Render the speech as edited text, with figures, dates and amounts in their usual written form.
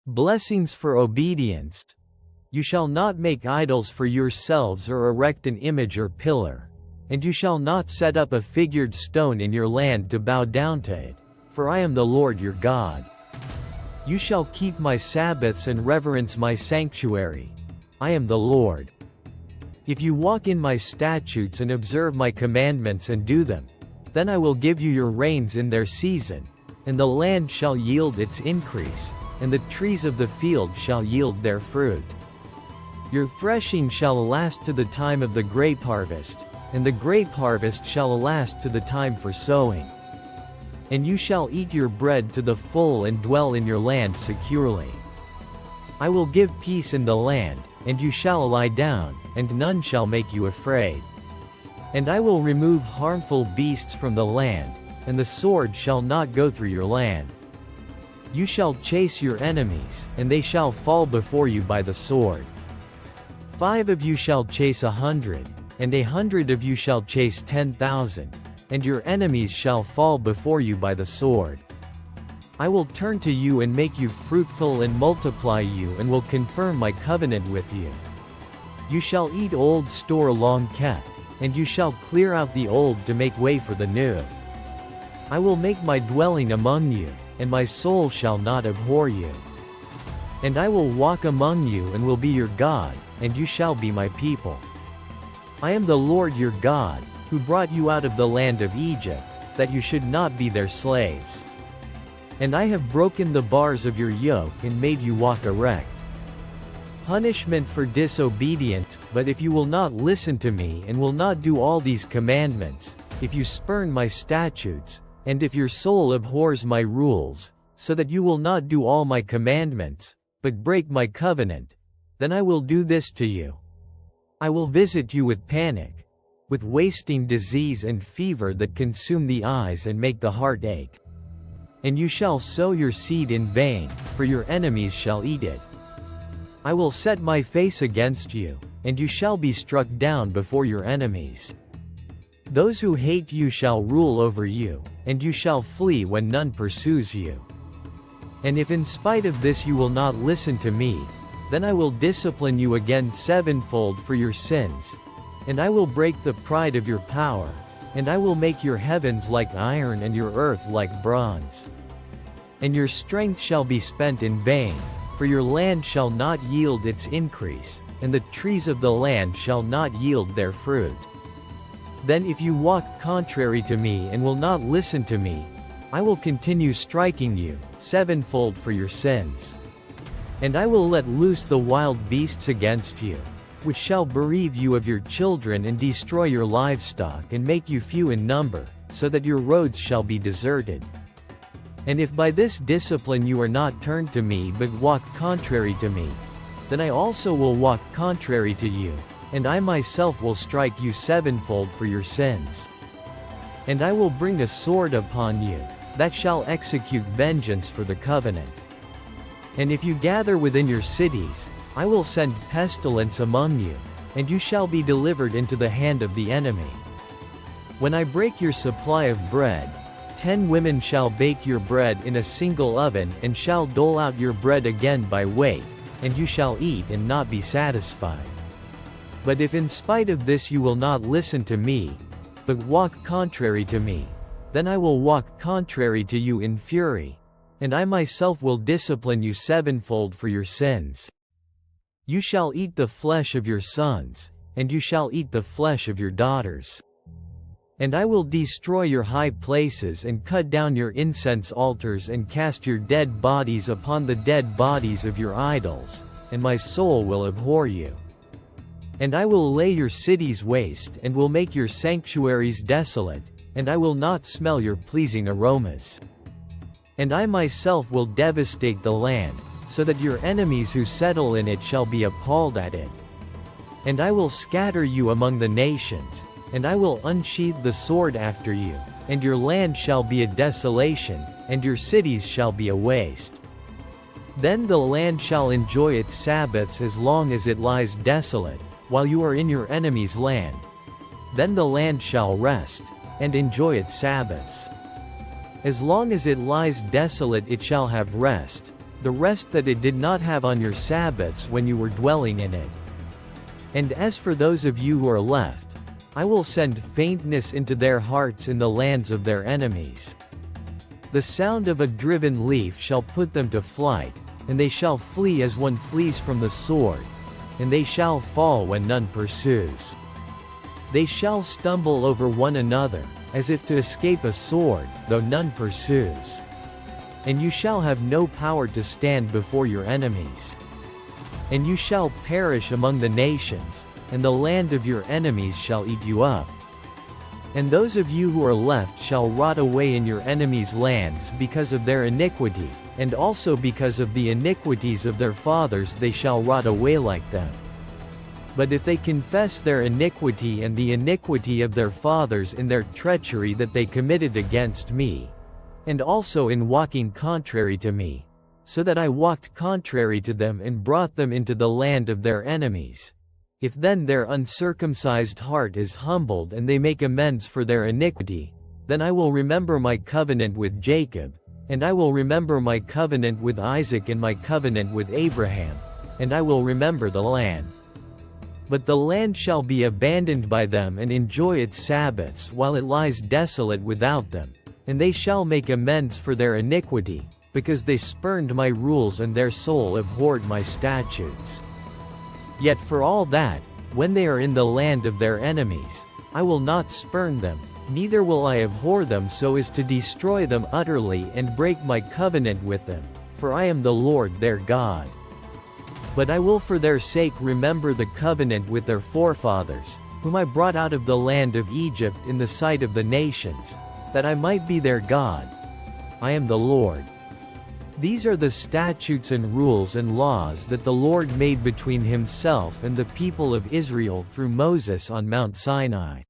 Blessings for obedience. You shall not make idols for yourselves or erect an image or pillar. And you shall not set up a figured stone in your land to bow down to it, for I am the Lord your God. You shall keep my Sabbaths and reverence my sanctuary. I am the Lord. If you walk in my statutes and observe my commandments and do them, then I will give you your rains in their season, and the land shall yield its increase, and the trees of the field shall yield their fruit. Your threshing shall last to the time of the grape harvest, and the grape harvest shall last to the time for sowing. And you shall eat your bread to the full and dwell in your land securely. I will give peace in the land, and you shall lie down, and none shall make you afraid. And I will remove harmful beasts from the land, and the sword shall not go through your land. You shall chase your enemies, and they shall fall before you by the sword. 5 of you shall chase 100, and 100 of you shall chase 10,000, and your enemies shall fall before you by the sword. I will turn to you and make you fruitful and multiply you, and will confirm my covenant with you. You shall eat old store long kept, and you shall clear out the old to make way for the new. I will make my dwelling among you, and my soul shall not abhor you. And I will walk among you and will be your God, and you shall be my people. I am the Lord your God, who brought you out of the land of Egypt, that you should not be their slaves. And I have broken the bars of your yoke and made you walk erect. Punishment for disobedience. But if you will not listen to me and will not do all these commandments, if you spurn my statutes, and if your soul abhors my rules, so that you will not do all my commandments, but break my covenant, then I will do this to you. I will visit you with panic, with wasting disease and fever that consume the eyes and make the heart ache. And you shall sow your seed in vain, for your enemies shall eat it. I will set my face against you, and you shall be struck down before your enemies. Those who hate you shall rule over you, and you shall flee when none pursues you. And if in spite of this you will not listen to me, then I will discipline you again sevenfold for your sins, and I will break the pride of your power, and I will make your heavens like iron and your earth like bronze. And your strength shall be spent in vain, for your land shall not yield its increase, and the trees of the land shall not yield their fruit. Then if you walk contrary to me and will not listen to me, I will continue striking you sevenfold for your sins. And I will let loose the wild beasts against you, which shall bereave you of your children and destroy your livestock and make you few in number, so that your roads shall be deserted. And if by this discipline you are not turned to me but walk contrary to me, then I also will walk contrary to you, and I myself will strike you sevenfold for your sins. And I will bring a sword upon you, that shall execute vengeance for the covenant. And if you gather within your cities, I will send pestilence among you, and you shall be delivered into the hand of the enemy. When I break your supply of bread, 10 women shall bake your bread in a single oven and shall dole out your bread again by weight, and you shall eat and not be satisfied. But if in spite of this you will not listen to me, but walk contrary to me, then I will walk contrary to you in fury, and I myself will discipline you sevenfold for your sins. You shall eat the flesh of your sons, and you shall eat the flesh of your daughters. And I will destroy your high places and cut down your incense altars and cast your dead bodies upon the dead bodies of your idols, and my soul will abhor you. And I will lay your cities waste and will make your sanctuaries desolate, and I will not smell your pleasing aromas. And I myself will devastate the land, so that your enemies who settle in it shall be appalled at it. And I will scatter you among the nations, and I will unsheathe the sword after you, and your land shall be a desolation, and your cities shall be a waste. Then the land shall enjoy its Sabbaths as long as it lies desolate, while you are in your enemy's land. Then the land shall rest, and enjoy its Sabbaths. As long as it lies desolate it shall have rest, the rest that it did not have on your Sabbaths when you were dwelling in it. And as for those of you who are left, I will send faintness into their hearts in the lands of their enemies. The sound of a driven leaf shall put them to flight, and they shall flee as one flees from the sword, and they shall fall when none pursues. They shall stumble over one another, as if to escape a sword, though none pursues. And you shall have no power to stand before your enemies. And you shall perish among the nations, and the land of your enemies shall eat you up. And those of you who are left shall rot away in your enemies' lands because of their iniquity, and also because of the iniquities of their fathers they shall rot away like them. But if they confess their iniquity and the iniquity of their fathers in their treachery that they committed against me, and also in walking contrary to me, so that I walked contrary to them and brought them into the land of their enemies, if then their uncircumcised heart is humbled and they make amends for their iniquity, then I will remember my covenant with Jacob, and I will remember my covenant with Isaac and my covenant with Abraham, and I will remember the land. But the land shall be abandoned by them and enjoy its Sabbaths while it lies desolate without them, and they shall make amends for their iniquity, because they spurned my rules and their soul abhorred my statutes. Yet for all that, when they are in the land of their enemies, I will not spurn them, neither will I abhor them so as to destroy them utterly and break my covenant with them, for I am the Lord their God. But I will for their sake remember the covenant with their forefathers, whom I brought out of the land of Egypt in the sight of the nations, that I might be their God. I am the Lord. These are the statutes and rules and laws that the Lord made between himself and the people of Israel through Moses on Mount Sinai.